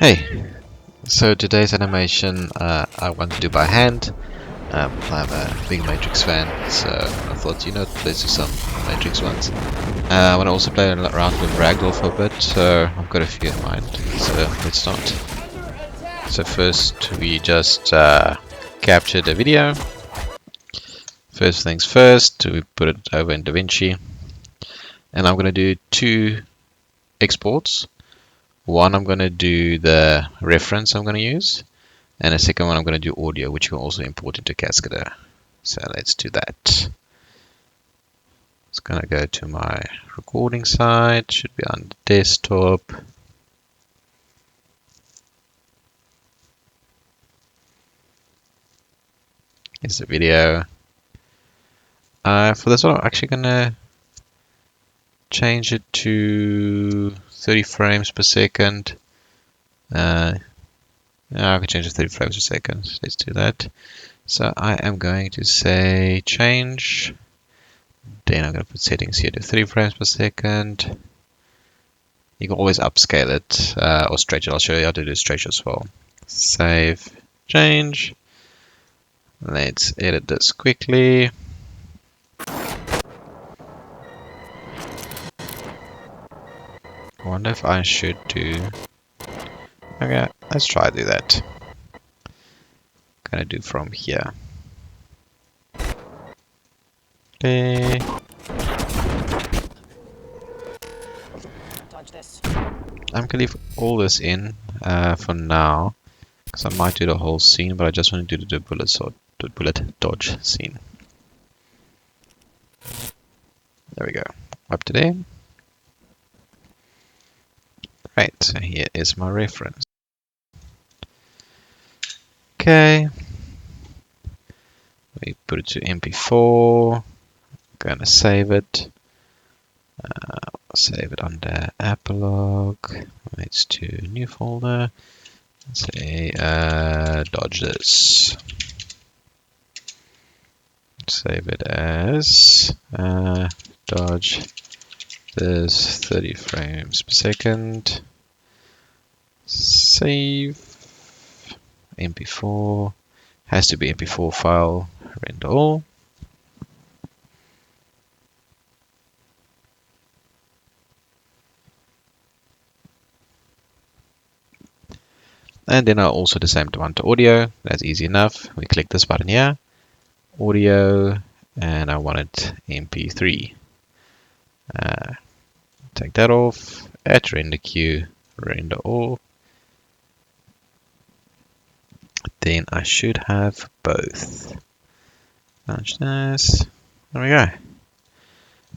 Hey, so today's animation I want to do by hand. I'm a big Matrix fan, so I thought, let's do some Matrix ones. I want to also play around with ragdoll for a bit, so I've got a few in mind. So let's start. So first we just capture the video. First things first, we put it over in DaVinci. And I'm going to do two exports. One, I'm going to do the reference I'm going to use. And the second one, I'm going to do audio, which you can also import into Cascadeur. So let's do that. It's going to go to my recording site. Should be on the desktop. Here's the video. For this one, I'm actually going to change it to 30 frames per second. I can change it to 30 frames per second. Let's do that. So I am going to say change. Then I'm going to put settings here to 3 frames per second. You can always upscale it or stretch it. I'll show you how to do stretch as well. Save, change. Let's edit this quickly. I wonder if I should do... Okay, let's try to do that. Gonna do from here. Okay. I'm gonna leave all this in for now, because I might do the whole scene, but I just want to do the bullet dodge scene. There we go. Up to there. Right, so here is my reference. Okay. We put it to MP4. Gonna save it. Save it under epilogue. It's to new folder. Say dodge this. Save it as dodge this 30 frames per second. Save. MP4. Has to be MP4 file. Render all. And then I'll also the same one to audio. That's easy enough. We click this button here, audio, and I want it MP3. Take that off, add render queue, render all. Then I should have both. Launch this. There we go.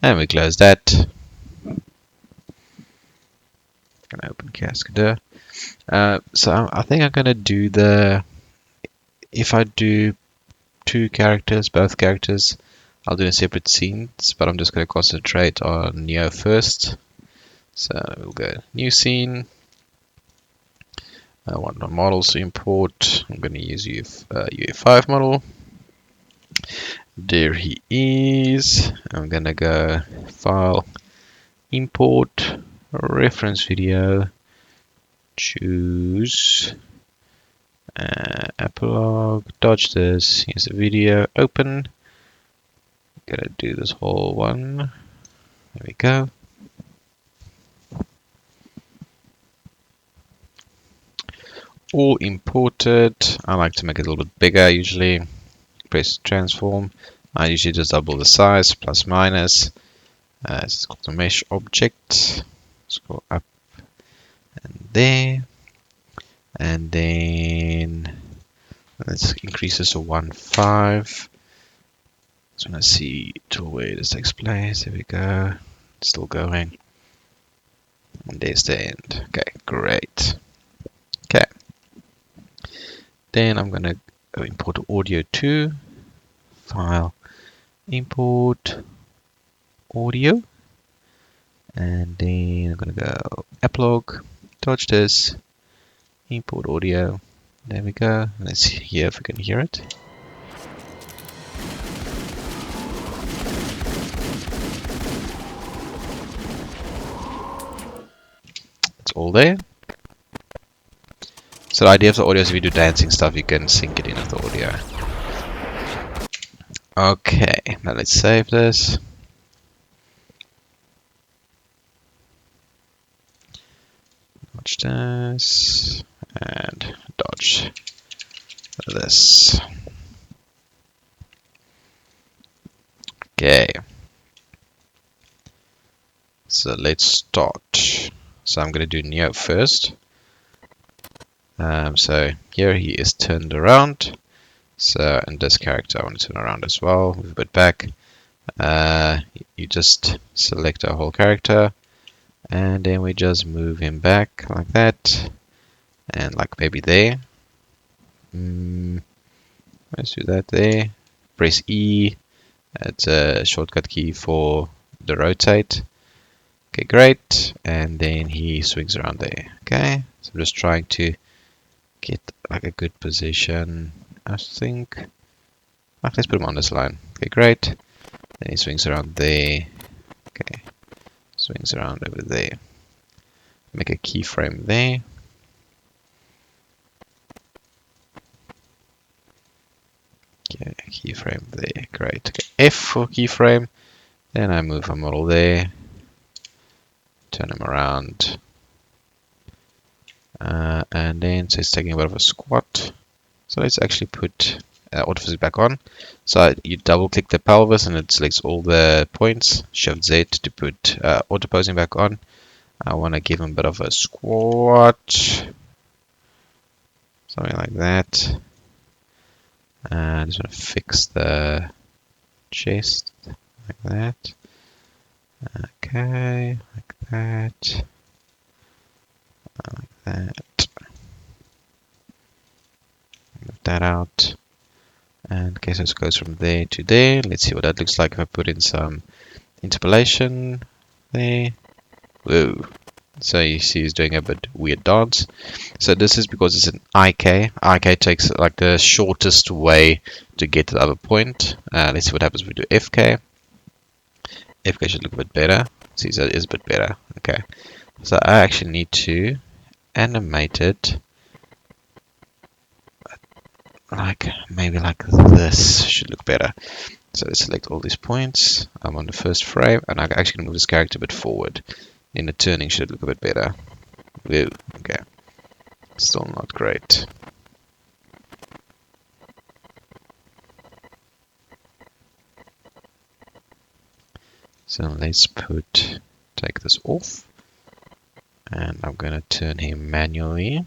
And we close that. Gonna open Cascadeur. So I think I'm gonna do if I do two characters, both characters, I'll do in separate scenes, but I'm just gonna concentrate on Neo first. So we'll go new scene. I want my models to import. I'm gonna use UF5 model. There he is. I'm gonna go file, import, reference video. Choose epilogue, dodge this, here's the video, open. Gonna do this whole one. There we go. All imported. I like to make it a little bit bigger usually. Press transform. I usually just double the size, plus minus. It's called a mesh object. Scroll up and there, and then let's increase this to 1.5. So let's see to where this takes place. There we go. It's still going. And there's the end. Okay, great. Okay. Then I'm gonna import audio 2. File, import audio, and then I'm gonna go epilogue. Dodge this, import audio. There we go. Let's hear if we can hear it. It's all there. So the idea of the audio is if you do dancing stuff, you can sync it in with the audio. Okay, now let's save this. Dodge this and dodge this. Okay. So let's start. So I'm going to do Neo first. So here he is turned around. So in this character I want to turn around as well. Move a bit back. You just select our whole character. And then we just move him back like that. And like maybe there. Let's do that there. Press E. It's a shortcut key for the rotate. Okay, great. And then he swings around there. Okay, so I'm just trying to get like a good position. I think. Let's put him on this line. Okay, great. Then he swings around there. Okay, swings around over there. Make a keyframe there. Okay, keyframe there. Great. Okay, F for keyframe. Then I move my model there. Turn him around. And then so it's taking a bit of a squat. So let's actually put autophysics back on. So you double click the pelvis and it selects all the points. Shift Z to put auto posing back on. I want to give him a bit of a squat. Something like that. I just want to fix the chest like that. Okay, like that. Like that. Move that out. And okay, so it goes from there to there. Let's see what that looks like if I put in some interpolation there. Whoa. So you see he's doing a bit weird dance. So this is because it's an IK. IK takes like the shortest way to get to the other point. Let's see what happens if we do FK. FK should look a bit better. See, so it is a bit better. Okay. So I actually need to animate it like maybe like this should look better. So let's select all these points. I'm on the first frame and I'm actually going to move this character a bit forward. In the turning should look a bit better. Whoa, okay. Still not great. So let's take this off. And I'm going to turn him manually.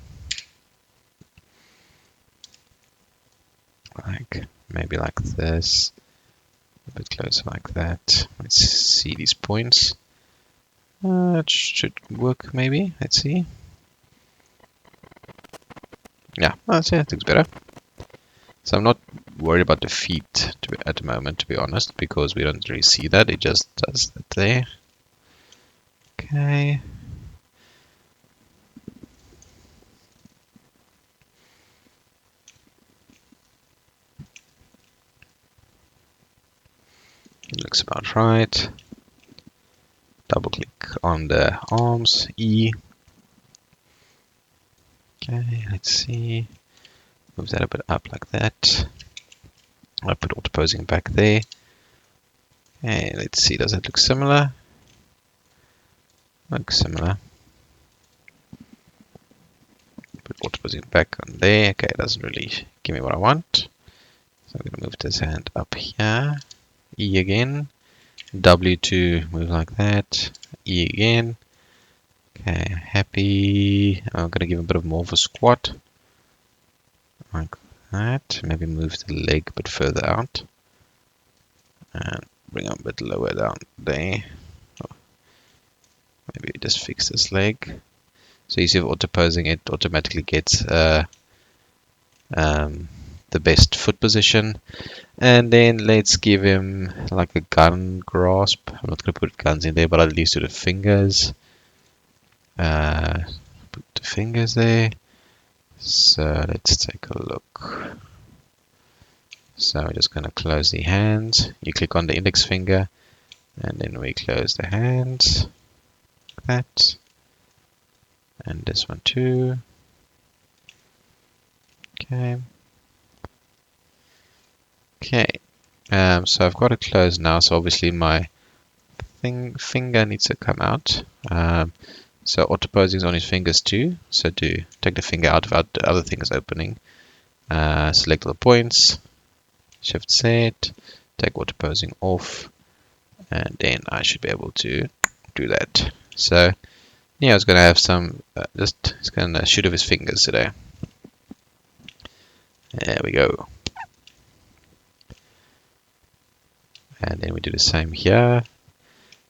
Like, maybe like this. A bit closer like that. Let's see these points. It should work maybe. Let's see. Yeah, that's it. It looks better. So I'm not worried about the feet at the moment, to be honest, because we don't really see that. It just does that there. Okay. Looks about right. Double click on the arms, E. Okay, let's see. Move that a bit up like that. I'll put auto posing back there. Okay, let's see, does it look similar? Looks similar. Put auto posing back on there. Okay, it doesn't really give me what I want. So I'm going to move this hand up here. E again. W to move like that. E again. Okay, happy. I'm going to give a bit of more of a squat. Like that. Maybe move the leg a bit further out. And bring it a bit lower down there. Maybe just fix this leg. So you see if auto posing it automatically gets the best foot position. And then let's give him like a gun grasp. I'm not going to put guns in there, but at least do the fingers. Put the fingers there. So let's take a look. So we're just going to close the hands. You click on the index finger and then we close the hands. Like that. And this one too. Okay. Okay. So I've got it closed now. So obviously my finger needs to come out. So auto posing is on his fingers too. So take the finger out without the other thing is opening. Select all the points. Shift set. Take auto posing off. And then I should be able to do that. So yeah, I was going to have some, he's going to shoot with his fingers today. There we go. And then we do the same here.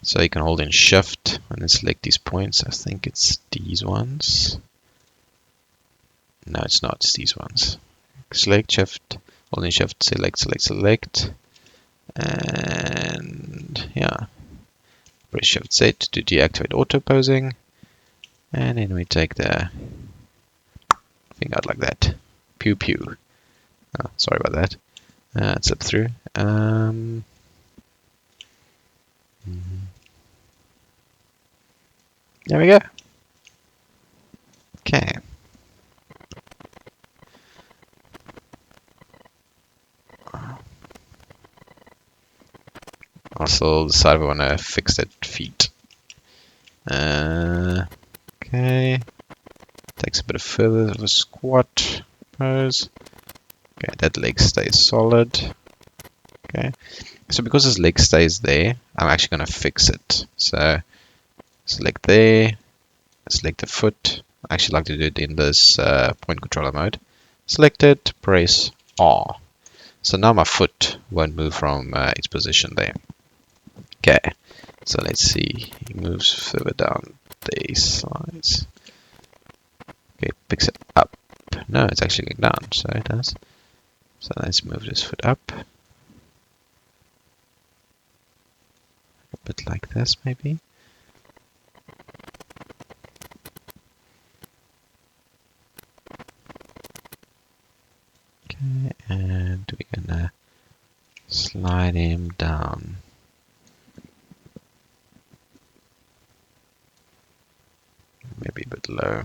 So you can hold in shift and then select these points. I think it's these ones. No, it's not. It's these ones. Select shift, hold in shift, select. And yeah, press shift Z to deactivate auto posing. And then we take the thing out like that. Pew pew. Oh, sorry about that. Slip through. There we go. Okay. Also decide if I want to fix that feet. Okay. Takes a bit of further of a squat pose. Okay, that leg stays solid. Okay. So because his leg stays there, I'm actually going to fix it. So select there, select the foot. I actually like to do it in this point controller mode. Select it, press R. So now my foot won't move from its position there. Okay, so let's see. He moves further down these sides. Okay, picks it up. No, it's actually going down, so it does. So let's move this foot up. A bit like this, maybe. Okay, and we're gonna slide him down. Maybe a bit low.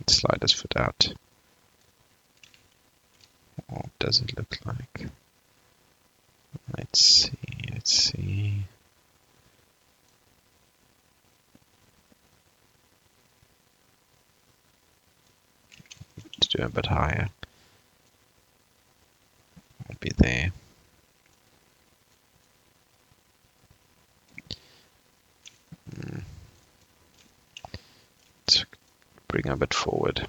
Let's slide this foot out. What does it look like? Let's see. Let's do a bit higher. Maybe there. Let's bring a bit forward.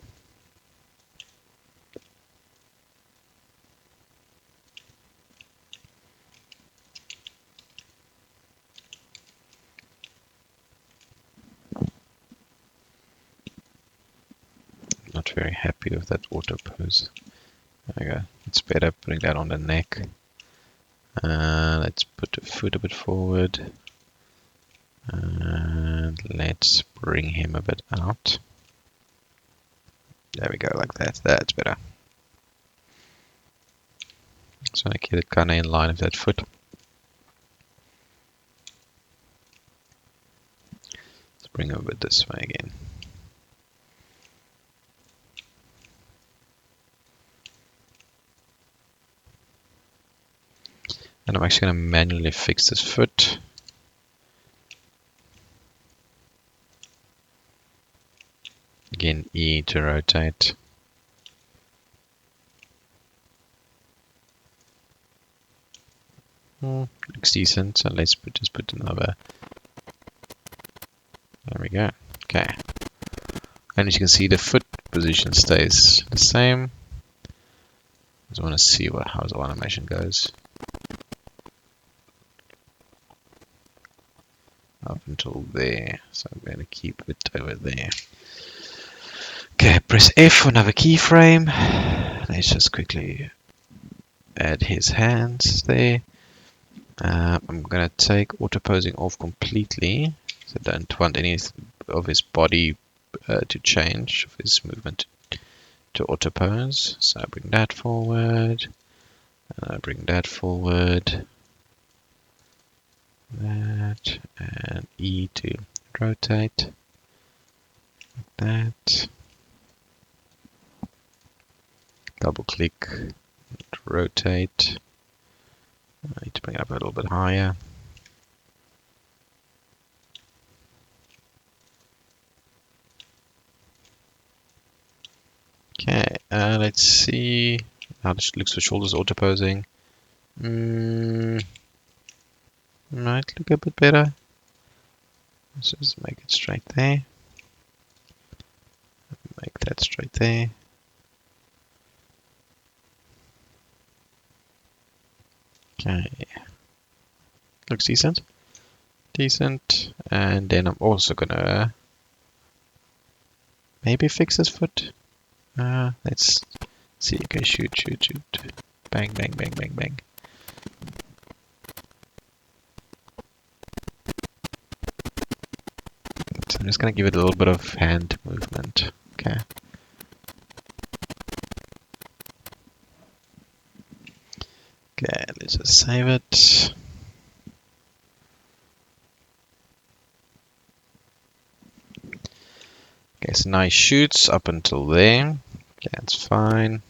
Not very happy with that auto pose. There we go. It's better putting that on the neck. Let's put the foot a bit forward. And let's bring him a bit out. There we go, like that. That's better. So I get it kind of in line with that foot. Let's bring him a bit this way again. And I'm actually going to manually fix this foot. Again, E to rotate. Looks decent, so let's just put another. There we go. Okay. And as you can see, the foot position stays the same. I just want to see how the animation goes. Up until there, so I'm going to keep it over there. Okay, press F for another keyframe. Let's just quickly add his hands there. I'm going to take auto posing off completely, so I don't want any of his body to change, of his movement to auto pose. So I bring that forward, and I bring that forward, that, and E to rotate, like that. Double click, rotate. I need to bring it up a little bit higher. Okay, let's see how this looks for shoulders auto posing. Might look a bit better. Let's just make it straight there. Make that straight there. Okay, looks decent. Decent. And then I'm also gonna maybe fix his foot. Let's see. Okay, shoot. Bang, bang, bang, bang, bang. So I'm just gonna give it a little bit of hand movement. Okay. Okay, let's just save it. Okay, so now he shoots up until there. Okay, that's fine.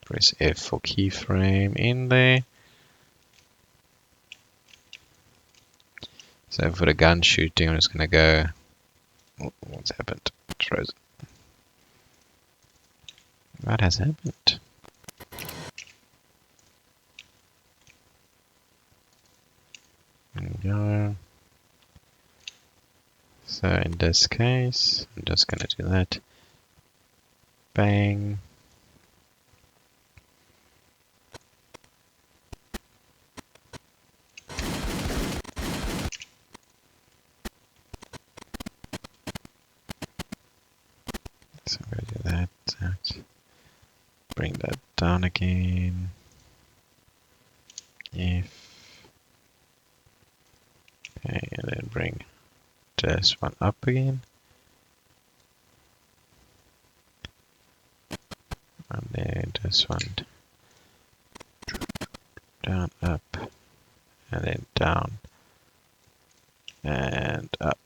Press F for keyframe in there. So for the gun shooting, I'm just gonna go. Oh, what's happened? It's frozen. What has happened? There we go. So in this case, I'm just gonna do that. Bang. So I'm gonna do that. Bring that down again. If. Okay, and then bring this one up again. And then this one down, up, and then down, and up.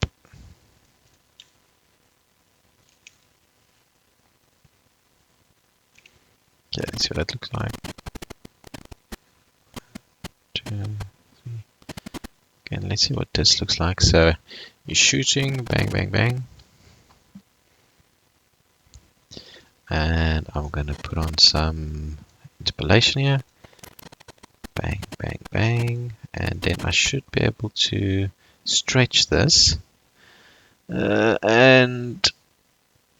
Okay, let's see what that looks like. 2, 3. Okay, let's see what this looks like. So you're shooting, bang, bang, bang. And I'm gonna put on some interpolation here. Bang, bang, bang. And then I should be able to stretch this.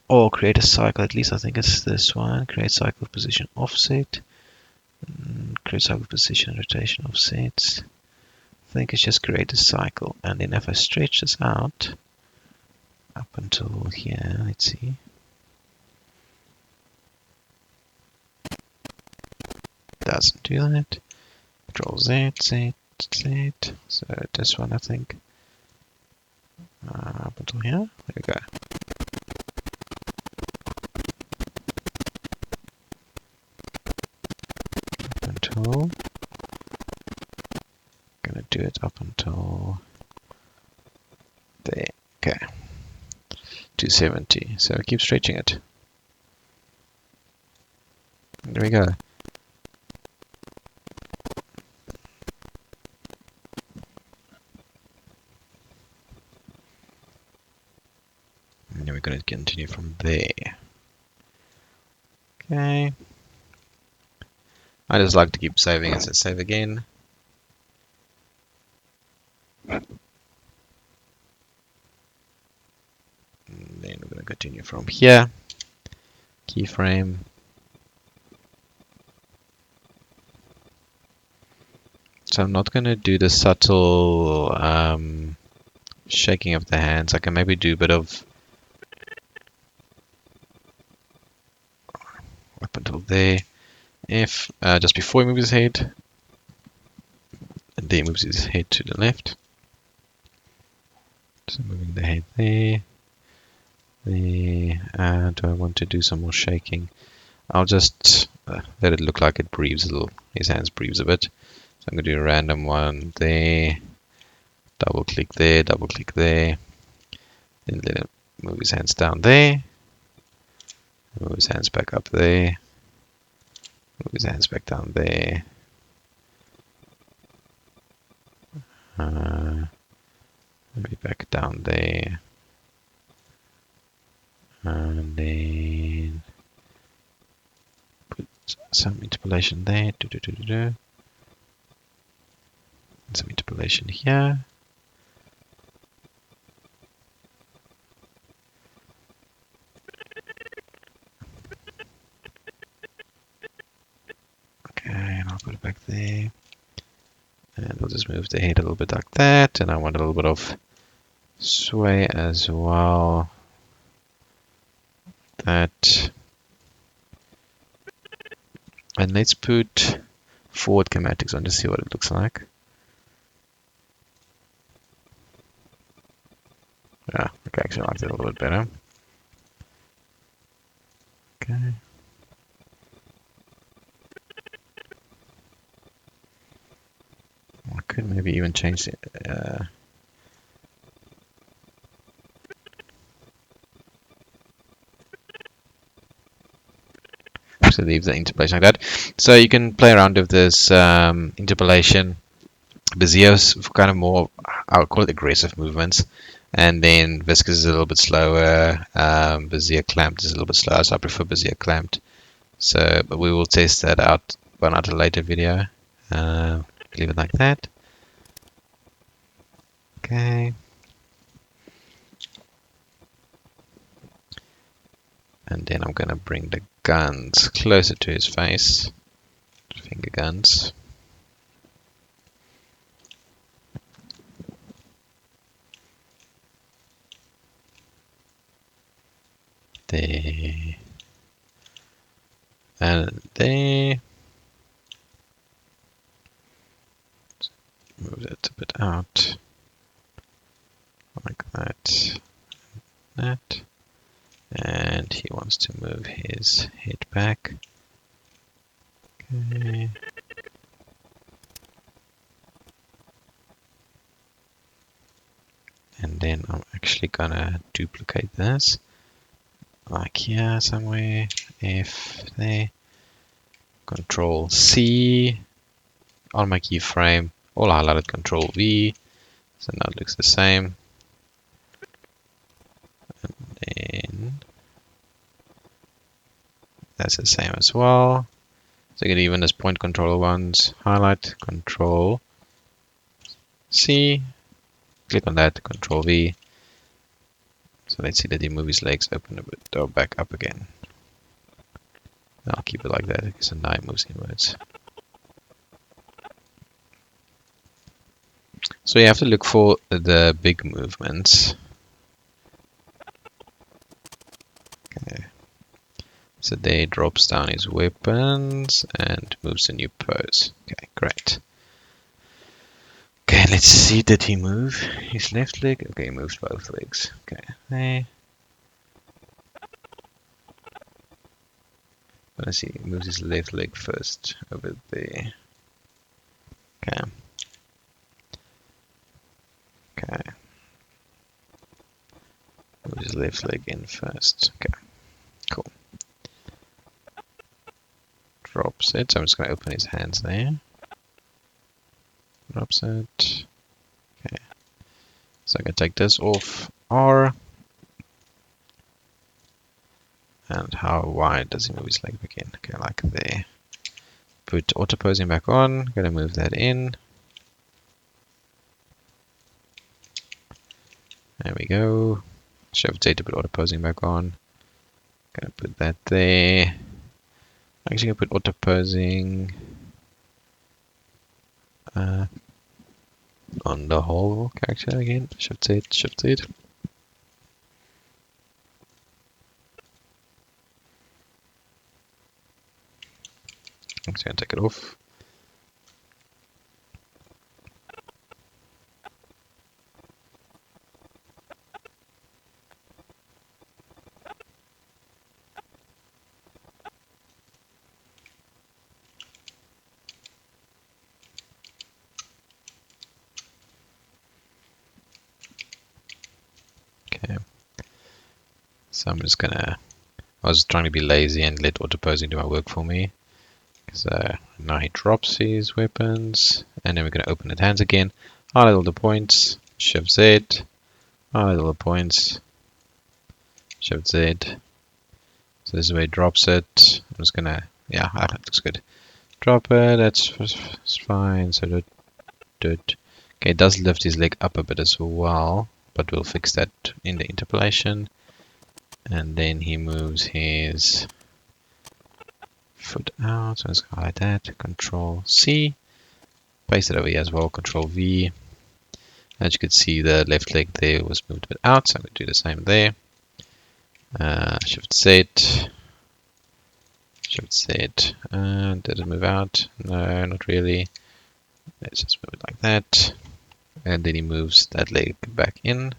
Or create a cycle, at least I think it's this one. Create cycle position offset. Create cycle position rotation offsets. I think it's just create a cycle. And then if I stretch this out up until here, let's see. Doesn't do that. Control Z, Z, Z. So this one I think. Up until here. There we go. Until, gonna do it up until there. Okay, 270. So keep stretching it. There we go. And then we're going to continue from there. Okay. I just like to keep saving as I save again. And then we're going to continue from here. Keyframe. So I'm not going to do the subtle shaking of the hands. I can maybe do a bit of up until there. If just before he moves his head, and then he moves his head to the left. So moving the head there. There. Do I want to do some more shaking? I'll just let it look like it breathes a little. His hands breathes a bit. So I'm going to do a random one there. Double click there, double click there. Then let him move his hands down there. Move his hands back up there. Move his hands back down there. Maybe back down there. And then put some interpolation there. Some interpolation here. Okay, and I'll put it back there. And we'll just move the head a little bit like that. And I want a little bit of sway as well. That. And let's put forward schematics on to see what it looks like. Yeah, okay, actually I like that a little bit better. Okay. I could maybe even change it. So leave the interpolation like that. So you can play around with this interpolation. Bezier's kind of more, I would call it aggressive movements. And then Viscous is a little bit slower. Bezier clamped is a little bit slower, so I prefer Bezier clamped. So, but we will test that out on a later video. Leave it like that. Okay. And then I'm going to bring the guns closer to his face. Finger guns. There. And there. Move that a bit out. Like that. That. And he wants to move his head back. Okay. And then I'm actually gonna duplicate this. Like here somewhere. F there. Control C on my keyframe. All highlighted, Control V. So now it looks the same. And then that's the same as well. So you get even as point controller ones. Highlight, Control C. Click on that, Control V. So let's see that he moves his legs open a bit, or back up again. I'll keep it like that because now it moves inwards. So you have to look for the big movements. Okay. So there he drops down his weapons and moves a new pose. Okay, great. Okay, let's see, did he move his left leg? Okay, he moves both legs. Okay, there. Let's see, he moves his left leg first over there. Okay. Okay. Move his left leg in first. Okay, cool. Drops it, so I'm just going to open his hands there. Drops it. Okay. So I can take this off R. And how wide does he move his leg back in? Okay, like there. Put auto posing back on. Gonna move that in. There we go. Shift Z to put auto posing back on. Gonna put that there. I'm actually gonna put auto posing on the whole character again. Shift Z, Shift Z. I'm just gonna take it off. So I'm just gonna, I was trying to be lazy and let auto posing do my work for me. So now he drops his weapons, and then we're gonna open his hands again. Highlight all the points, Shift Z, highlight all the points, Shift Z. So this is where he drops it. I'm just gonna, yeah, that looks good. Drop it, that's fine. So okay, it does lift his leg up a bit as well, but we'll fix that in the interpolation. And then he moves his foot out, so let's highlight that, Control C, paste it over here as well, Control V. As you can see, the left leg there was moved a bit out, so I'm going to do the same there. Shift Z, Shift Z, did it move out? No, not really. Let's just move it like that. And then he moves that leg back in.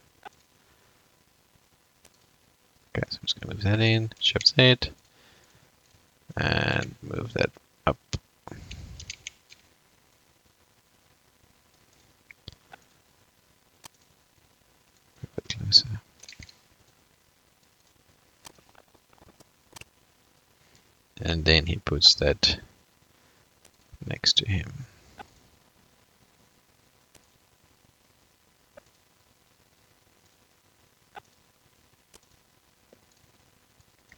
Okay, so I'm just going to move that in, Shift Z, and move that up. A bit closer. And then he puts that next to him.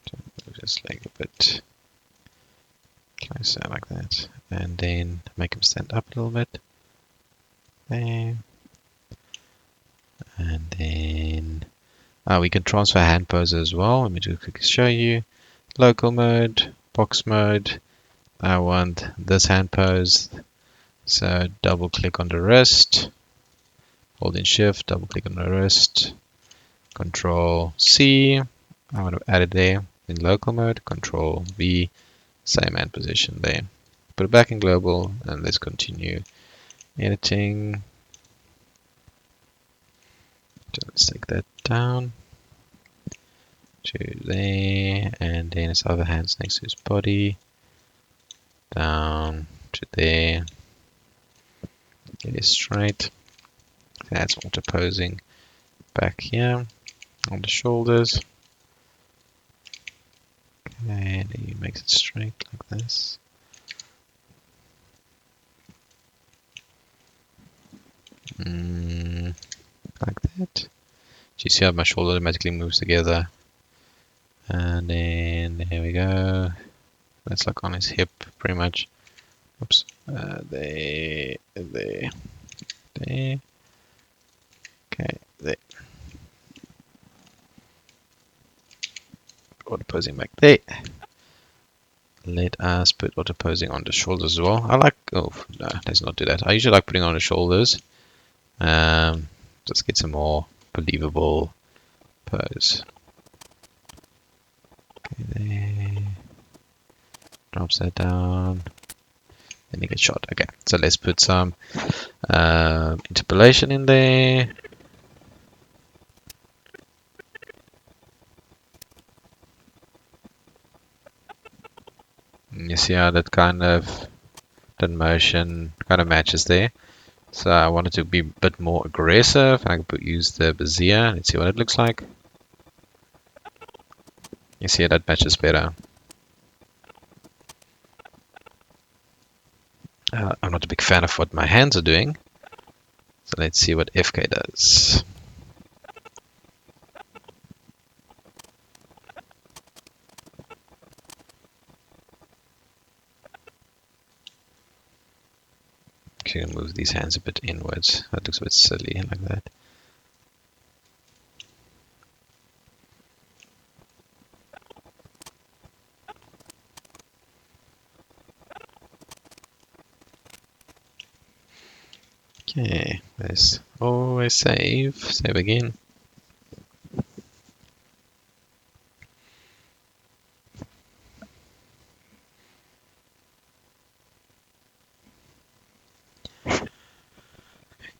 So move this leg a bit closer like that, and then make him stand up a little bit there, and then we can transfer hand pose as well. Let me just quickly show you. Local mode, box mode. I want this hand pose, so double click on the wrist, holding shift, double click on the wrist, Control C, I want to add it there in local mode, Control V, same hand position there. Put it back in global, and let's continue editing. So let's take that down to there, and then his other hand's next to his body, down to there. Get it straight. That's auto posing back here on the shoulders. Okay, and he makes it straight like this. Like that. Do you see how my shoulder automatically moves together? And then there we go. That's like on his hip, pretty much. Oops. There. Okay, there. Auto posing back there. Let us put auto posing on the shoulders as well. I like, oh no, let's not do that. I usually like putting on the shoulders. Just get some more believable pose. Okay, there. Drops that down. Then you get shot. Okay, so let's put some interpolation in there. And you see how that that motion kind of matches there. So I want it to be a bit more aggressive, and I can use the Bezier. Let's see what it looks like. You see how that matches better. I'm not a big fan of what my hands are doing. So let's see what FK does. Okay, move these hands a bit inwards. That looks a bit silly like that. Okay, let's always save. Save again.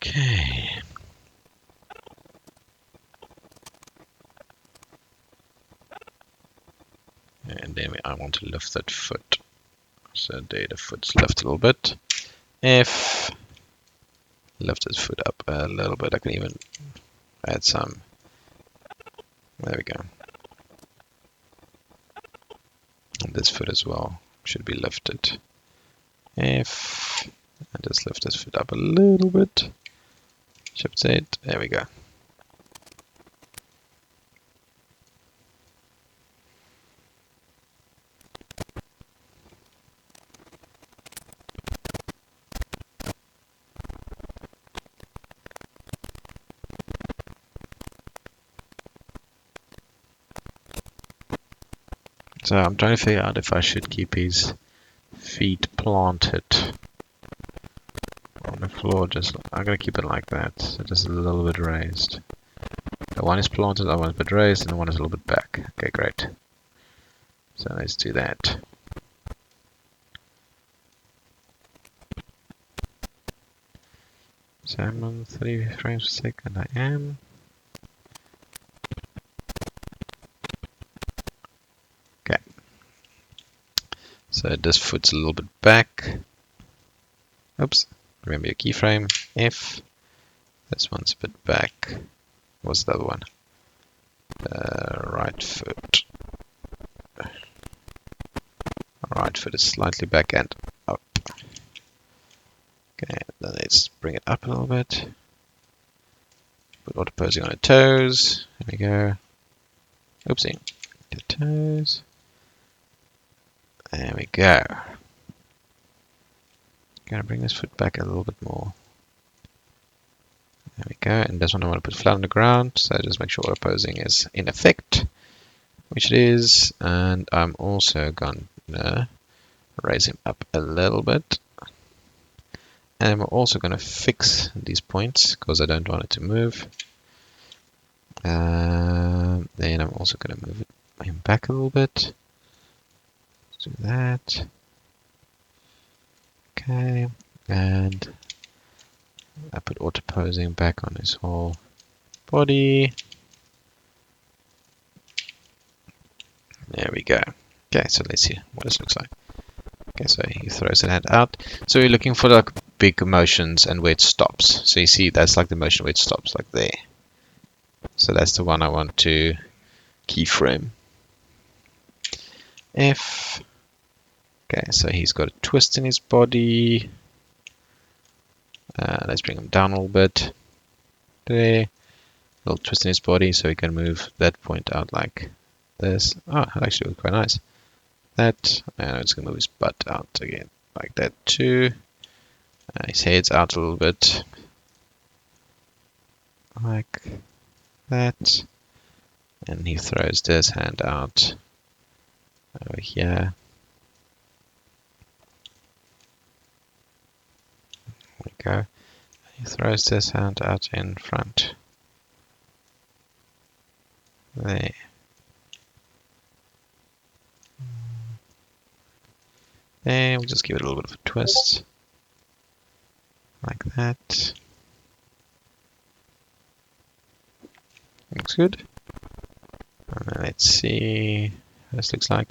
Okay. And then I want to lift that foot. So there, the foot's lifted a little bit. F. Lift his foot up a little bit. I can even add some. There we go. And this foot as well should be lifted. F, and just lift this foot up a little bit. Shift Z, there we go. So I'm trying to figure out if I should keep his feet planted on the floor. Just I'm gonna keep it like that, so just a little bit raised. The one is planted, the other one's a bit raised, and the one is a little bit back. Okay, great. So let's do that. So I'm on 3 frames per second. I am. Okay. So this foot's a little bit back. Oops. Remember your keyframe. F. This one's a bit back. What's the other one? Right foot. Right foot is slightly back and up. Okay, then let's bring it up a little bit. Put auto posing on the toes. There we go. Oopsie. The toes. There we go. Gonna bring this foot back a little bit more. There we go. And this one I want to put flat on the ground, so just make sure auto posing is in effect, which it is. And I'm also gonna raise him up a little bit. And we're also gonna fix these points because I don't want it to move. Then I'm also gonna move him back a little bit. Let's do that. Okay, and I put auto posing back on his whole body. There we go. Okay, so let's see what this looks like. Okay, so he throws that hand out. So you're looking for like big motions and where it stops. So you see that's like the motion where it stops, like there. So that's the one I want to keyframe. F. Okay, so he's got a twist in his body. Let's bring him down a little bit. There. A little twist in his body so he can move that point out like this. Oh, that actually looks quite nice. That, and it's going to move his butt out again like that too. His head's out a little bit. Like that. And he throws this hand out over here. There we go. He throws this hand out in front. There. There, we'll just give it a little bit of a twist. Like that. Looks good. And then let's see what this looks like.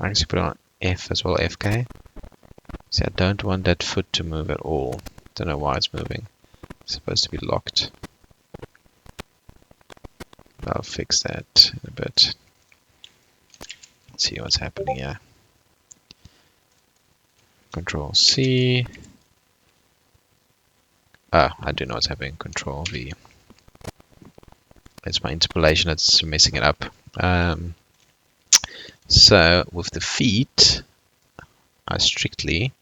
I actually put it on F as well, FK. See, I don't want that foot to move at all. Don't know why it's moving. It's supposed to be locked. I'll fix that in a bit. Let's see what's happening here. Control C. Ah, I do know what's happening. Control V. It's my interpolation that's messing it up. So with the feet, I strictly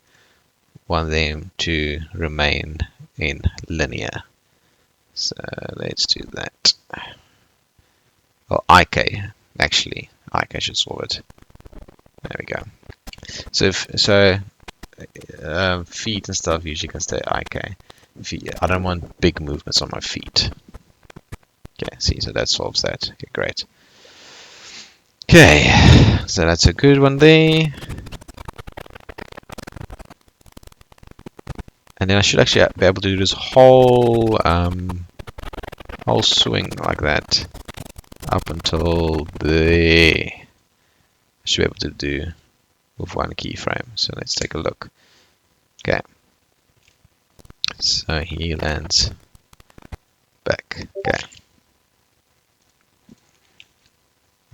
want them to remain in linear. So let's do that. Well, IK, actually. IK should solve it. There we go. So feet and stuff usually can stay IK. I don't want big movements on my feet. Okay, see, so that solves that. Okay, great. Okay, so that's a good one there. And then I should actually be able to do this whole swing like that up until there. I should be able to do with one keyframe. So let's take a look. Okay. So he lands back. Okay.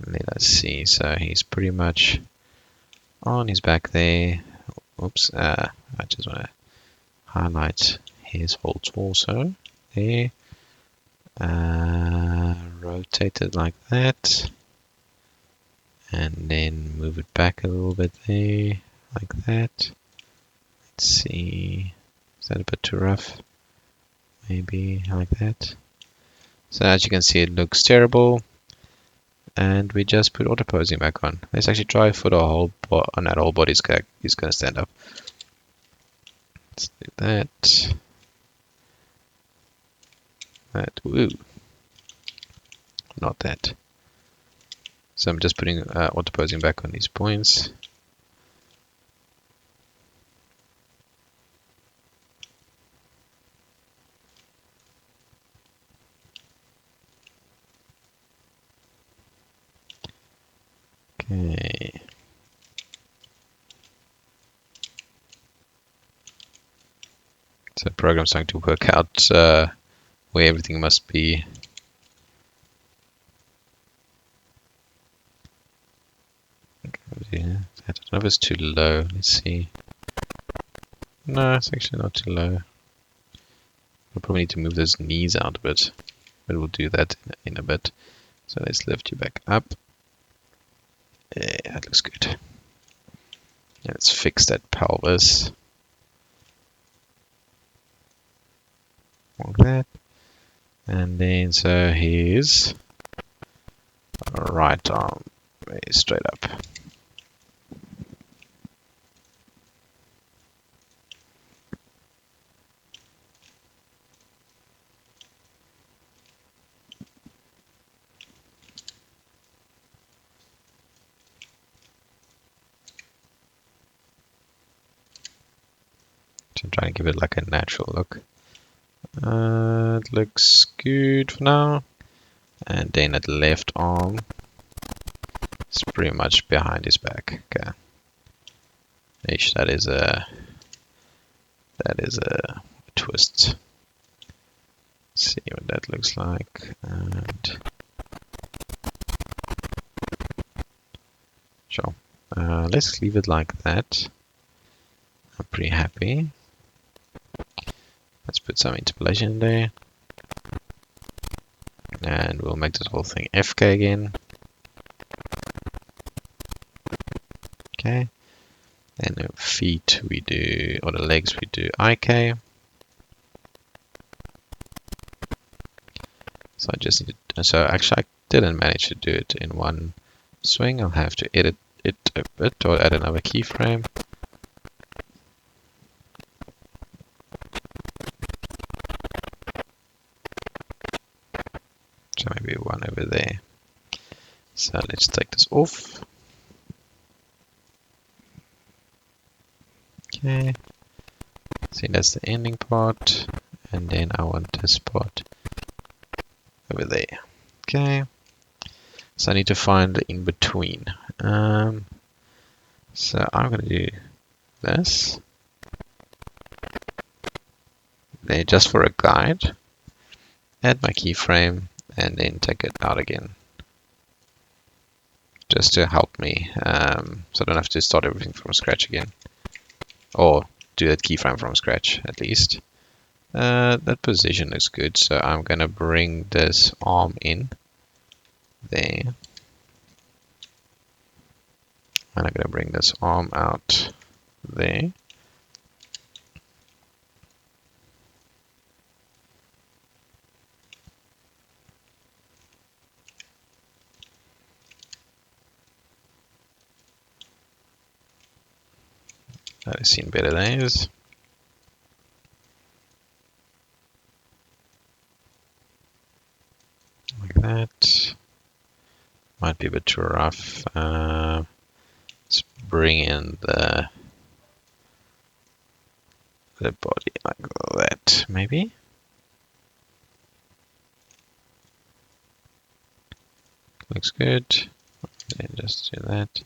And then Let's see, so he's pretty much on his back there. Oops, I just want to highlight his whole torso there. Rotate it like that. And then move it back a little bit there, like that. Let's see, is that a bit too rough? Maybe like that. So as you can see, it looks terrible. And we just put auto posing back on. Let's actually try for the whole on that whole body is going to stand up. Let's do that. Woo. Not that. So I'm just putting auto posing back on these points. Okay. So the program's starting to work out where everything must be. Yeah, I don't know if it's too low. Let's see. No, it's actually not too low. We'll probably need to move those knees out a bit, but we'll do that in a bit. So let's lift you back up. Yeah, that looks good. Let's fix that pelvis. Like that. And then so his right arm is straight up. So I'm trying to give it like a natural look. It looks good for now. And then that left arm is pretty much behind his back. Okay. Ish, that is a twist. Let's see what that looks like. And sure. Let's leave it like that. I'm pretty happy. Let's put some interpolation in there. And we'll make this whole thing FK again. Okay. And the feet we do, or the legs we do IK. So I just need to, so actually I didn't manage to do it in one swing. I'll have to edit it a bit or add another keyframe. So maybe one over there. So let's take this off. Okay. See, that's the ending part. And then I want this part over there. Okay. So I need to find the in between. So I'm going to do this. There just for a guide. Add my keyframe and then take it out again. Just to help me. So I don't have to start everything from scratch again. Or do that keyframe from scratch at least. That position looks good. So I'm going to bring this arm in there. And I'm going to bring this arm out there. I've seen better days. Like that. Might be a bit too rough. Let's bring in the body like that, maybe. Looks good. Then just do that.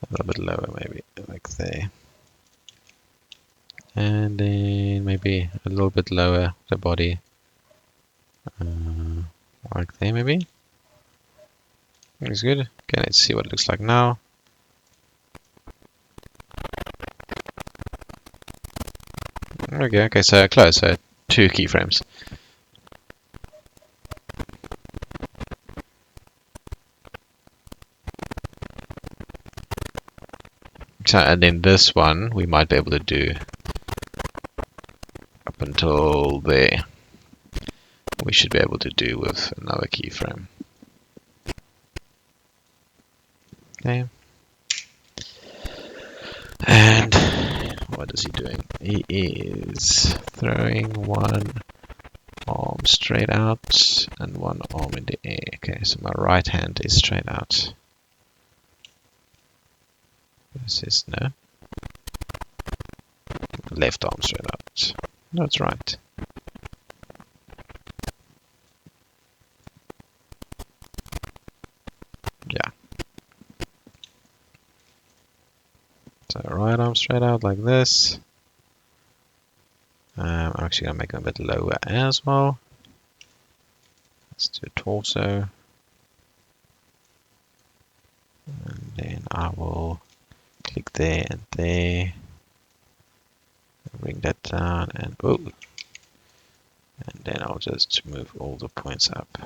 A little bit lower, maybe, like there. And then maybe a little bit lower the body. Like there maybe. Looks good. Okay, let's see what it looks like now. Okay, so close, so 2 keyframes. So, and then this one we might be able to do up until there. We should be able to do with another keyframe. Okay. And what is he doing? He is throwing one arm straight out and one arm in the air. Okay, so my right hand is straight out. This is no. Left arm straight out. No, it's right. Yeah. So right arm straight out like this. I'm actually going to make them a bit lower as well. Let's do torso. And then I will click there and there. Bring that down and oh. And then I'll just move all the points up.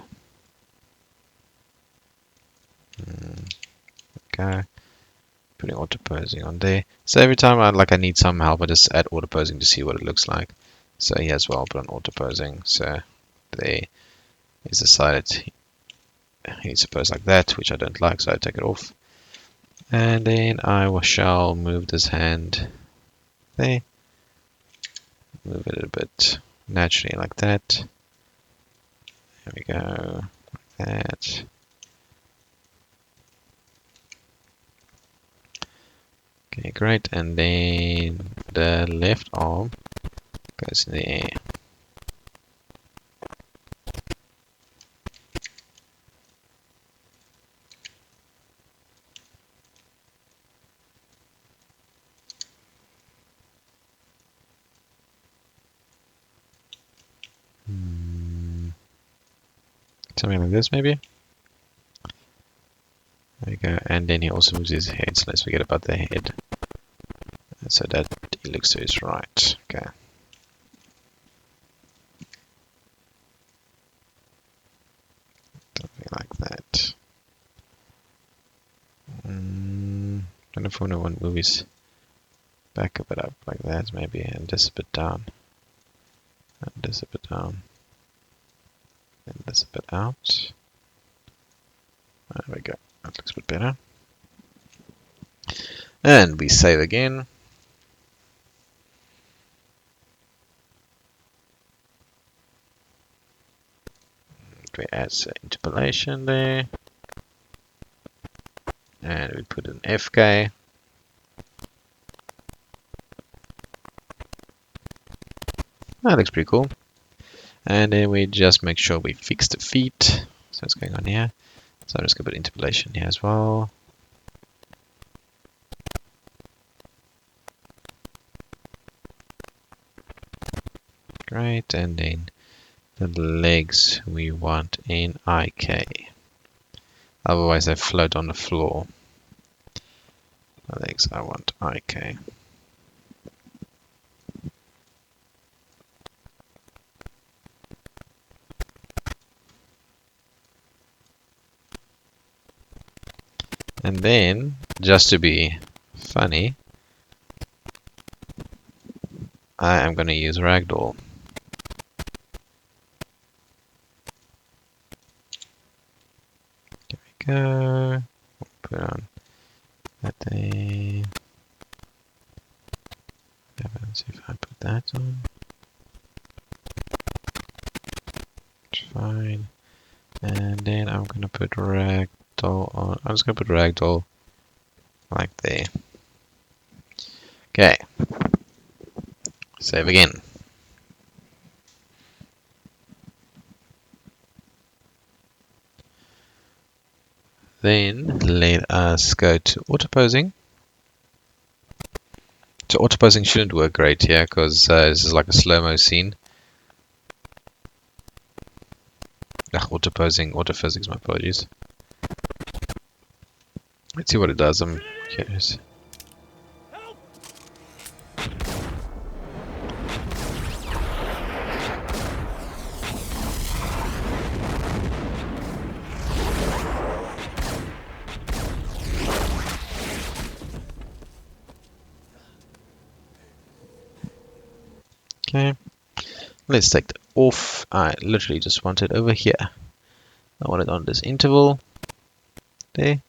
Okay. Putting auto posing on there. So every time I need some help, I just add auto posing to see what it looks like. So here as well, I'll put on auto posing. So there is decided he needs to pose like that, which I don't like, so I take it off. And then I shall move this hand there. Move it a bit naturally like that. There we go. Like that. Okay, great. And then the left arm goes in the air. Something like this, maybe. There we go. And then he also moves his head, so let's forget about the head. So that he looks to his right. Okay. Something like that. Don't know if I want to move his back a bit up like that, maybe, and just a bit down. And just a bit down. And this a bit out. There we go. That looks a bit better. And we save again. We add some interpolation there. And we put an FK. That looks pretty cool. And then we just make sure we fix the feet. So what's going on here? So I'm just going to put interpolation here as well. Great, and then the legs we want in IK. Otherwise they float on the floor. The legs I want IK. And then, just to be funny, I am going to use ragdoll. There we go. Put on that there. Let's see if I put that on. It's fine. And then I'm going to put ragdoll on. I'm just going to put ragdoll like there. Okay. Save again. Then let us go to auto posing. So auto posing shouldn't work great here because this is like a slow-mo scene. Auto posing, auto physics, my apologies. Let's see what it does. I'm curious. Okay, let's take that off. I literally just want it over here. I want it on this interval there,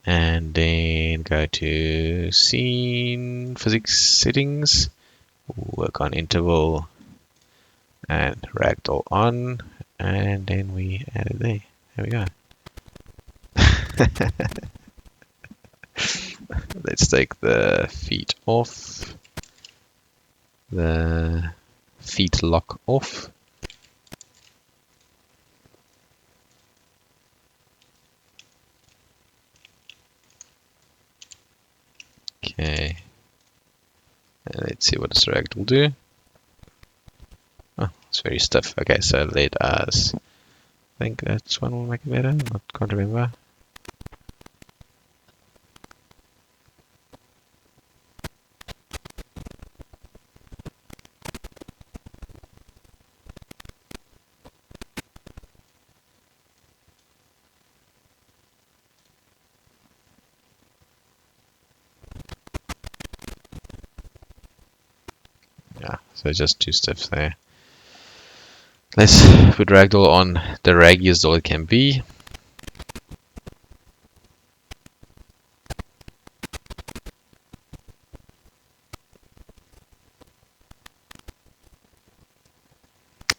and then go to scene physics settings, work on interval and ragdoll on, and then we add it there. There we go. Let's take the feet off, the feet lock off. Okay, and let's see what this ragdoll will do. Oh, it's very stiff. Okay, so let us, I think that's one will make it better. Can't remember. Yeah, so just too stiff there. Let's put ragdoll on the raggiest doll it can be.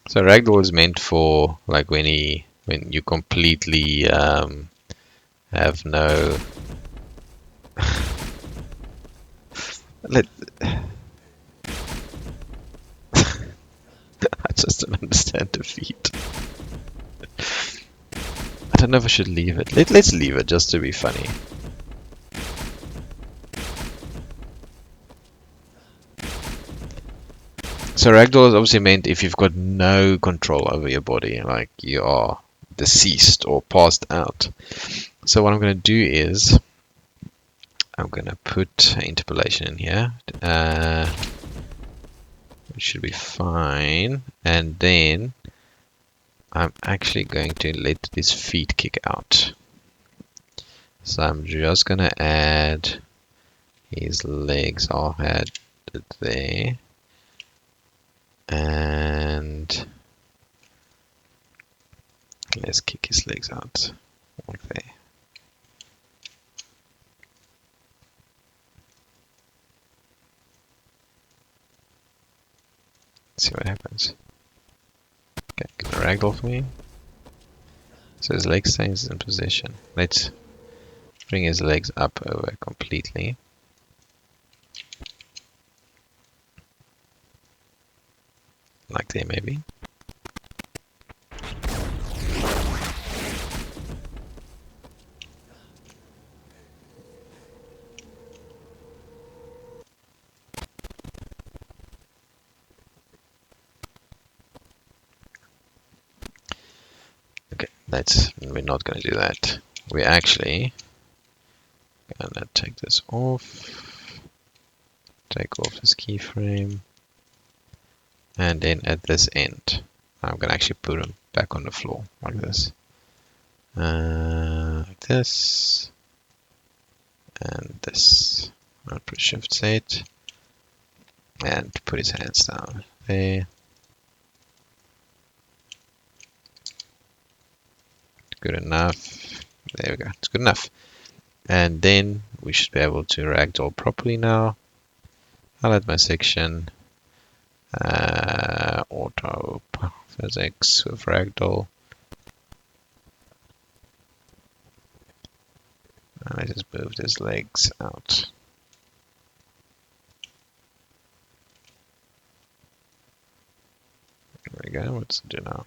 So ragdoll is meant for like when you completely have no let I just don't understand defeat. I don't know if I should leave it. Let's leave it just to be funny. So ragdoll is obviously meant if you've got no control over your body, like you are deceased or passed out. So what I'm going to do is I'm going to put interpolation in here. It should be fine. And then I'm actually going to let this feet kick out. So I'm just going to add his legs. I'll add it there. And let's kick his legs out. Like there. See what happens. Okay, gonna ragdoll for me. So his leg stays in position. Let's bring his legs up over completely. Like there maybe. Okay, we're not gonna do that. We're actually gonna take this off. Take off this keyframe. And then at this end, I'm gonna actually put him back on the floor like this. Like this. And this. I'll put Shift Z and put his hands down there. Good enough. There we go. It's good enough. And then we should be able to ragdoll properly now. Highlight my section. Auto physics with ragdoll. And I just moved his legs out. There we go. What's it do now?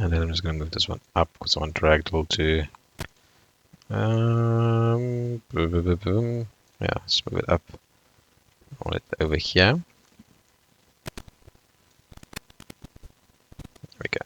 And then I'm just going to move this one up because I want ragdoll to boom, boom, boom. Yeah, let's move it up. I want it over here. There we go.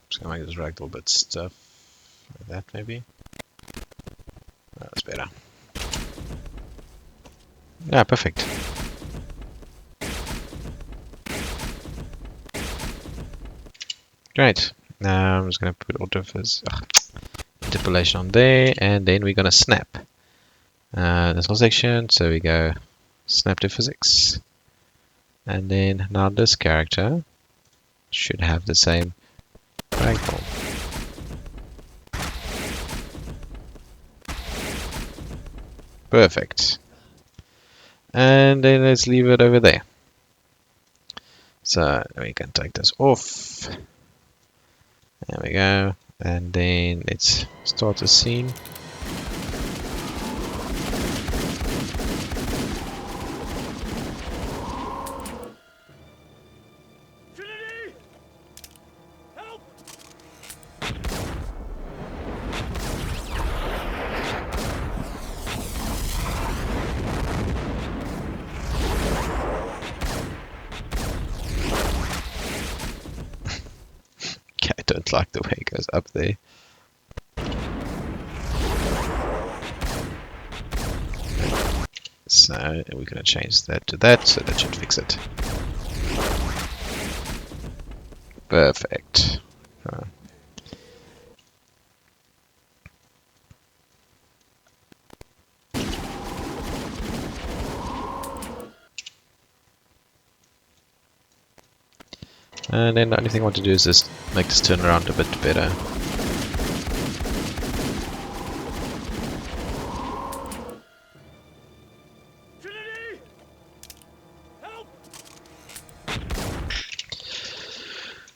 Just going to make this ragdoll a bit stiff. Like that, maybe. Oh, that's better. Yeah, perfect. Great. Now I'm just going to put interpolation on there, and then we're going to snap this whole section. So we go snap to physics, and then now this character should have the same ragdoll. Perfect. And then let's leave it over there. So we can take this off. There we go. And then let's start the scene. I don't like the way it goes up there. So we're going to change that to that, so that should fix it. Perfect. And then the only thing I want to do is just make this turn around a bit better.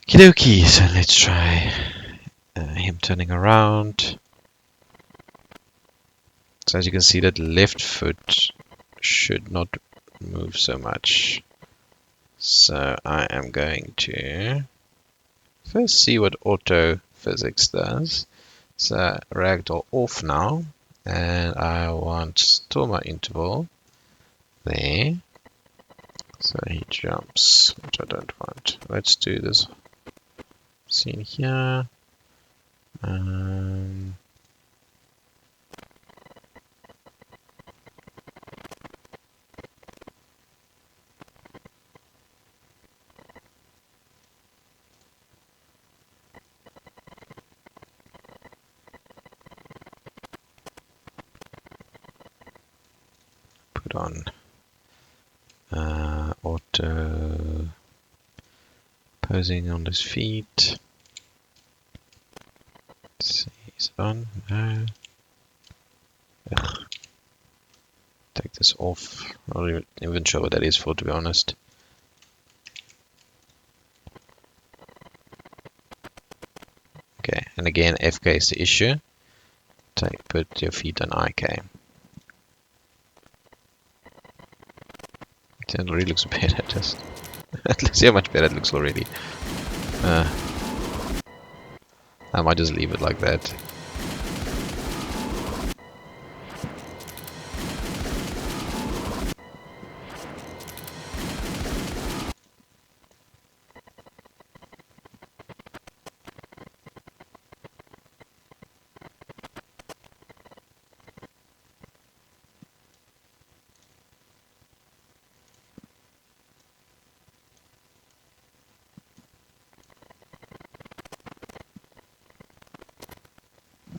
Okie dokie, so let's try him turning around. So as you can see, that left foot should not move so much. So I am going to first see what auto physics does. So ragdoll off now, and I want store my interval there. So he jumps, which I don't want. Let's do this scene here. Put on auto posing on his feet. Let's see, is it on? No. Ugh. Take this off. I'm not even sure what that is for, to be honest. Okay, and again, FK is the issue. Put your feet on IK. It already looks better. Just let's see how much better it looks already. I might just leave it like that.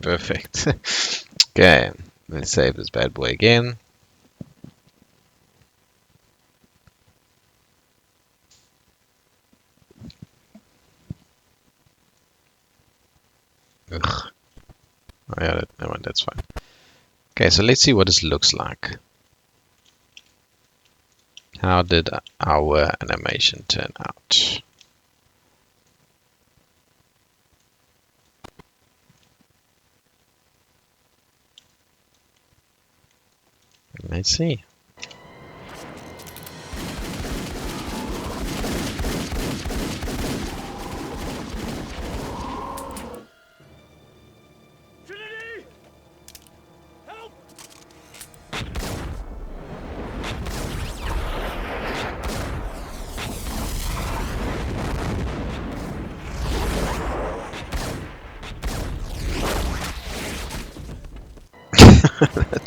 Perfect. Okay, let's save this bad boy again. Ugh. Oh, yeah, never mind, that's fine. Okay, so let's see what this looks like. How did our animation turn out? Let's see.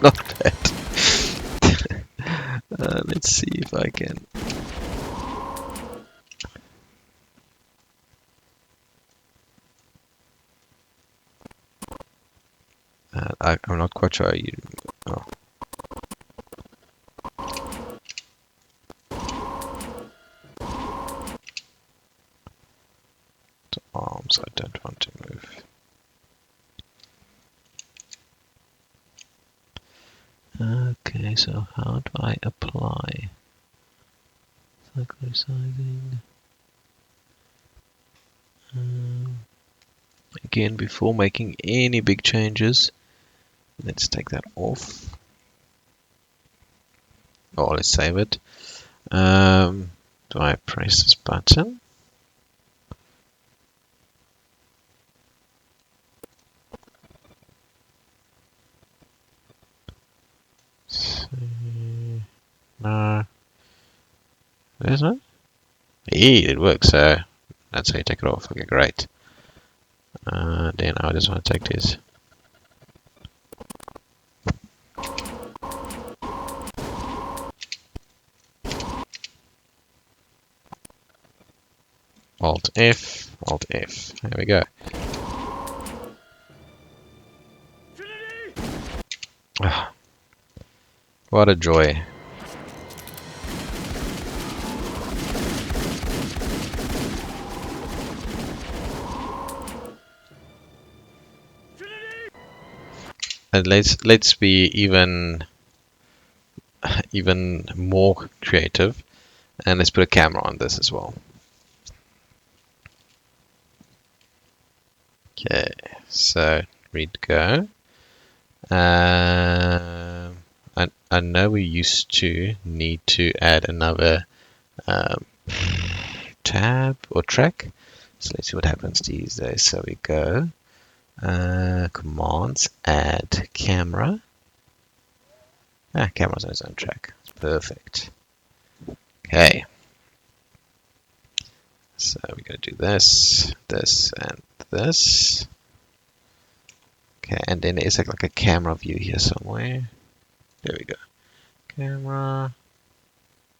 Not bad. Let's see if I can. I'm not quite sure. Oh. The arms I don't want to move. Okay, so how do I apply? Synchronizing. Again, before making any big changes, let's take that off. Oh, let's save it. Do I press this button? No. There's no? Hey, it works, so that's how you take it off. Okay, great. Then I just want to take this. Alt F, Alt F. There we go. Ah, what a joy. And let's be even more creative, and let's put a camera on this as well. Okay, so read go. I know we used to need to add another tab or track. So let's see what happens these days. So we go commands, add camera. Camera's on its own track. It's perfect. Okay. So we're going to do this, this, and this. Okay, and then there's like a camera view here somewhere. There we go. Camera.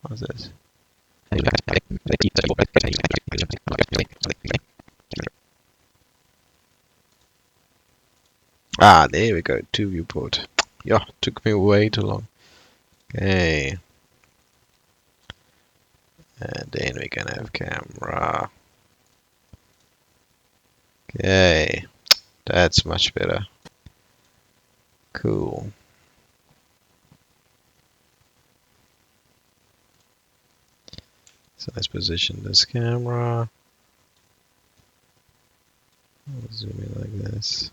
What's this? Ah, there we go. Two viewport. Yeah, took me way too long. Okay. And then we're gonna have camera. Okay. That's much better. Cool. So let's position this camera. I'll zoom in like this.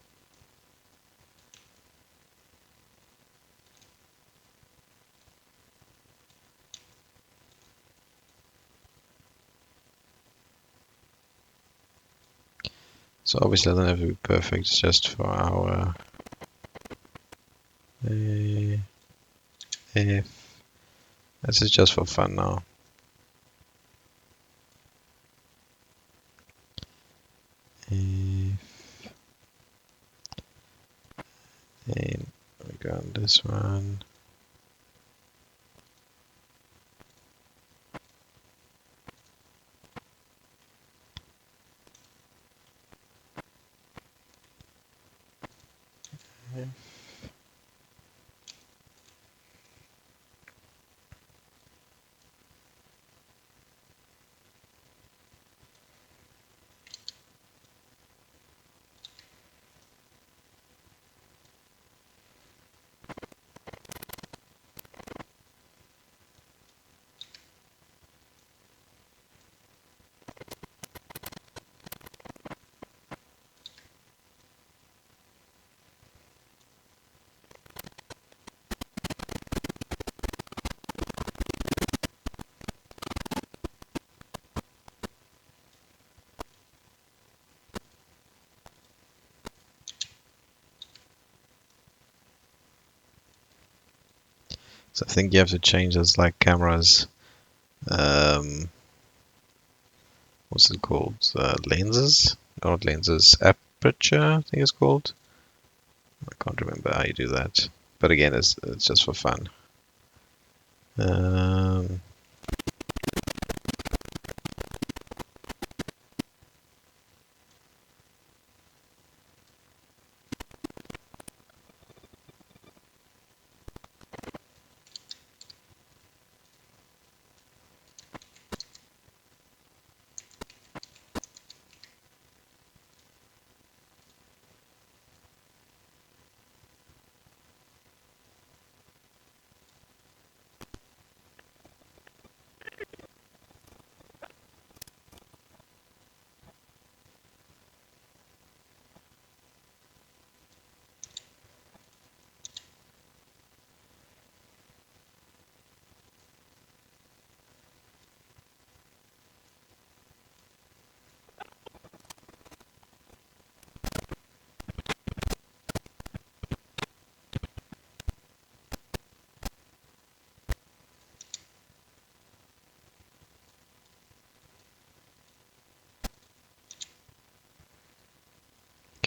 So obviously it doesn't have to be perfect, it's just for our if. This is just for fun now. If and we go on this one. So I think you have to change those like cameras. What's it called? Lenses? Not lenses. Aperture, I think it's called. I can't remember how you do that. But again, it's just for fun.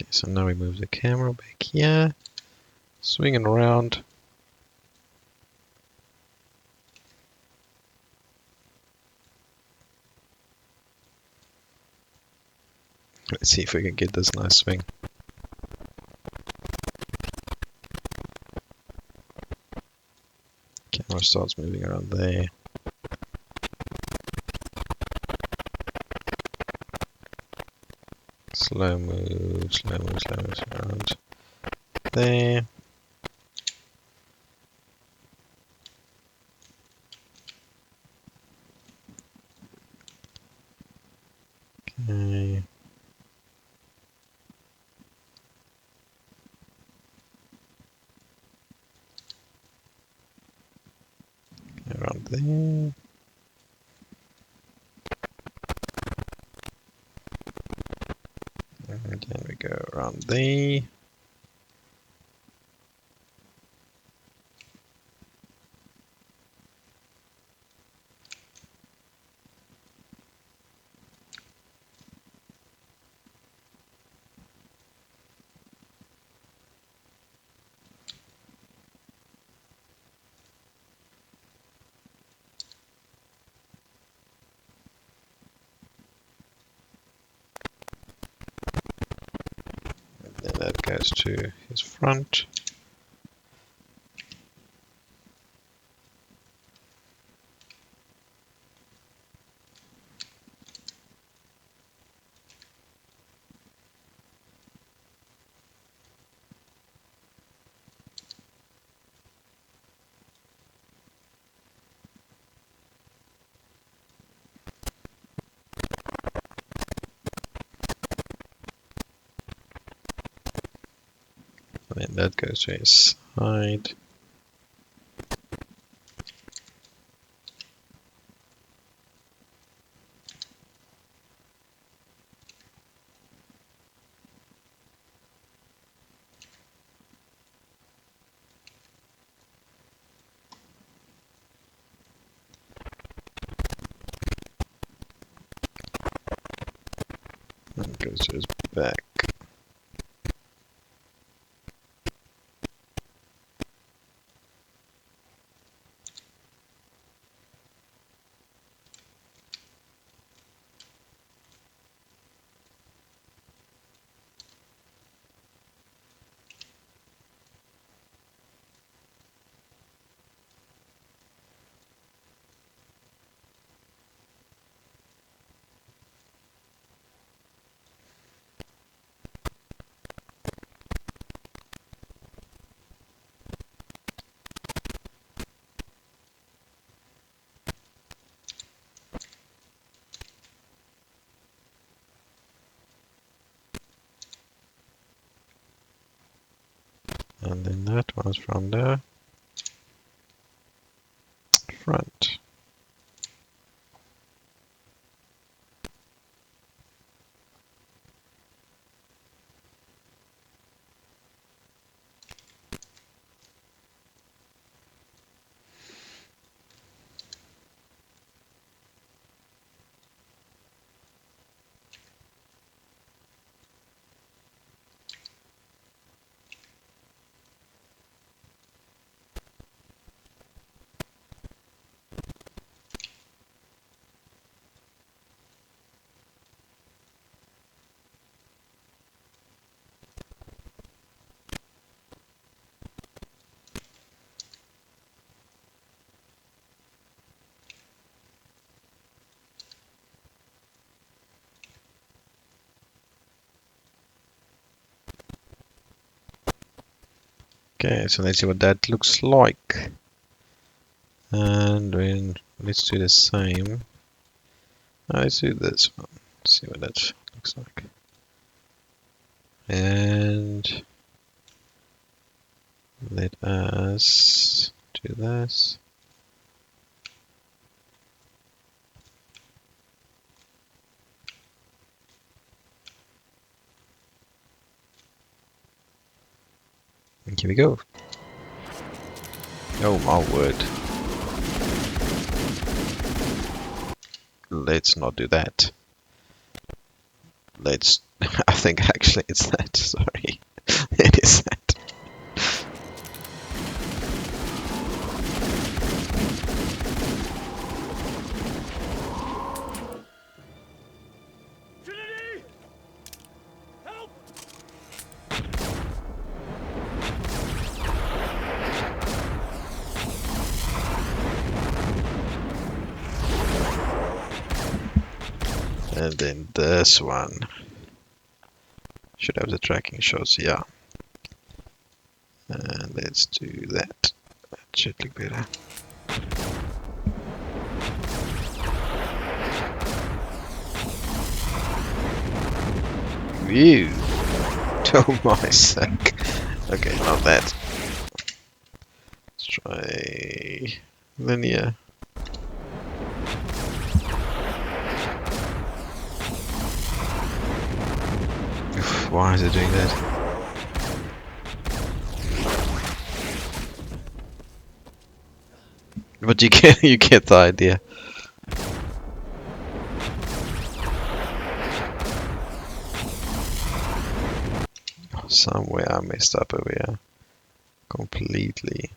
Okay, so now we move the camera back here, swinging around. Let's see if we can get this nice swing. Camera starts moving around there. Slow move, slow move, slow move around there. Okay. Around there. And then we go around there. And then that goes to his front. And then that goes to his side. And goes to his back. And then that was from the front. Okay, so let's see what that looks like. And then let's do the same. Let's do this one. See what that looks like. And let us do this. And here we go. Oh my word. Let's not do that. Let's... I think actually it's that. Sorry. It is that. And then this one should have the tracking shots, yeah. And let's do that. That should look better. View. Oh my sake. Okay, not that. Let's try linear. Oof, why is it doing that? But you get the idea. Somewhere I messed up over here. Completely.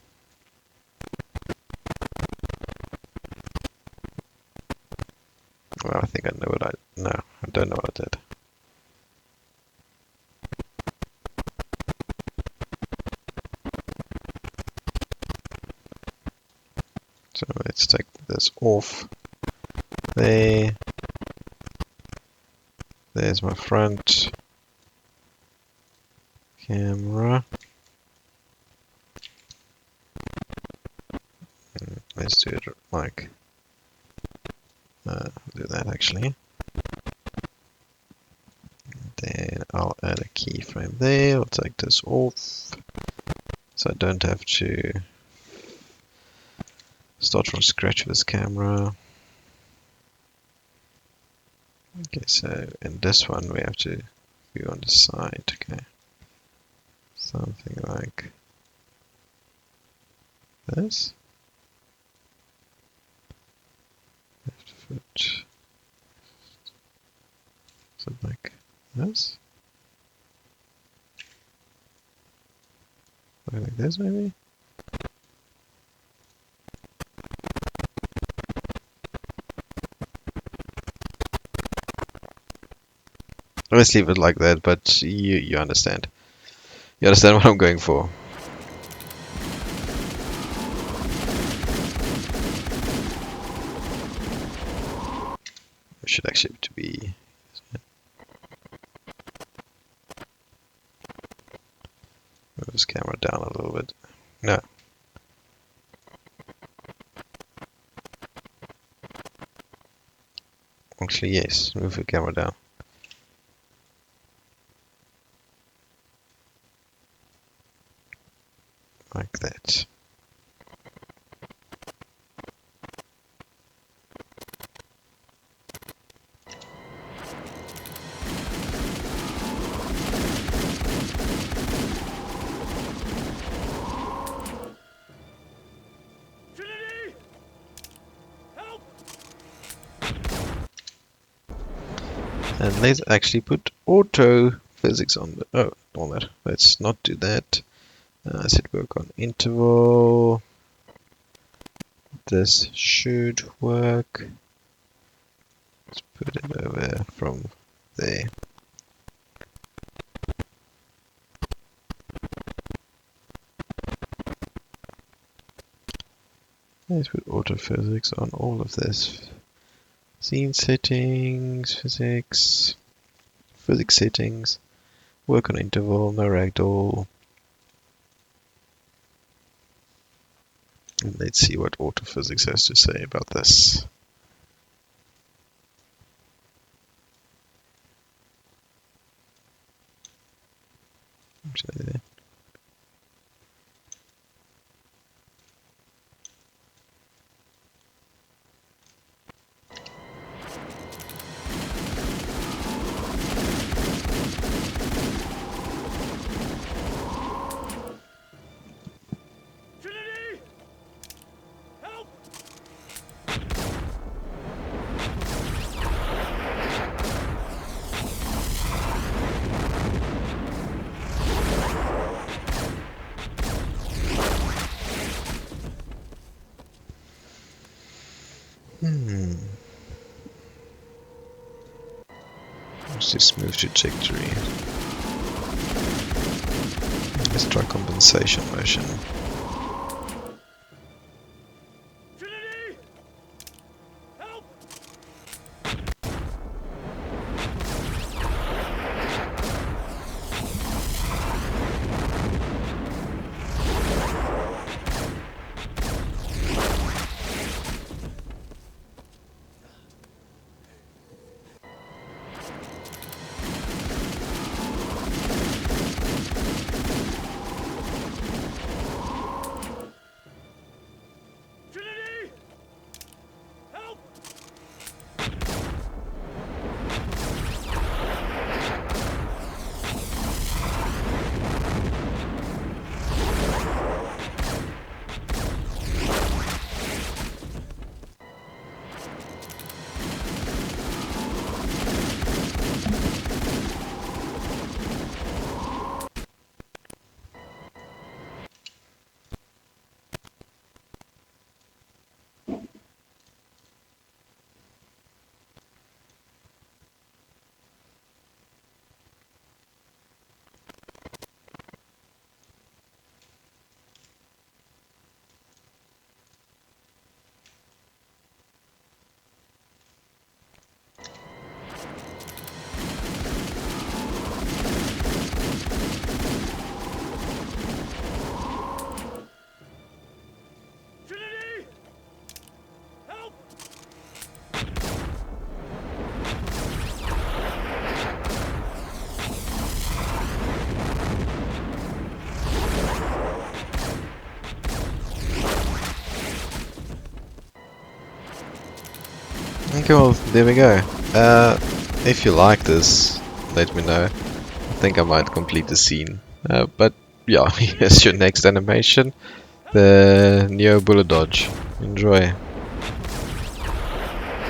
Well, I think I know what no, I don't know what I did. So let's take this off. There. There's my front camera. And let's do it like do that actually. Then I'll add a keyframe there. I'll take this off, so I don't have to start from scratch with this camera. Okay, so in this one we have to view on the side. Okay, something like this. Left foot. Something like this. Like this maybe. Let's leave it like that, but you understand. You understand what I'm going for. It should actually to be. Move this camera down a little bit. No. Actually, yes. Move the camera down. Like that. And let's actually put auto physics on the, oh, on that. Let's not do that. I said work on interval. This should work. Let's put it over from there. Let's put auto physics on all of this. Scene settings, physics settings, work on interval, no ragdoll. Let's see what autophysics has to say about this. What's this smooth trajectory? Let's try compensation motion. Okay, well, there we go. If you like this, let me know. I think I might complete the scene. But yeah, here's your next animation. The Neo Bullet Dodge. Enjoy.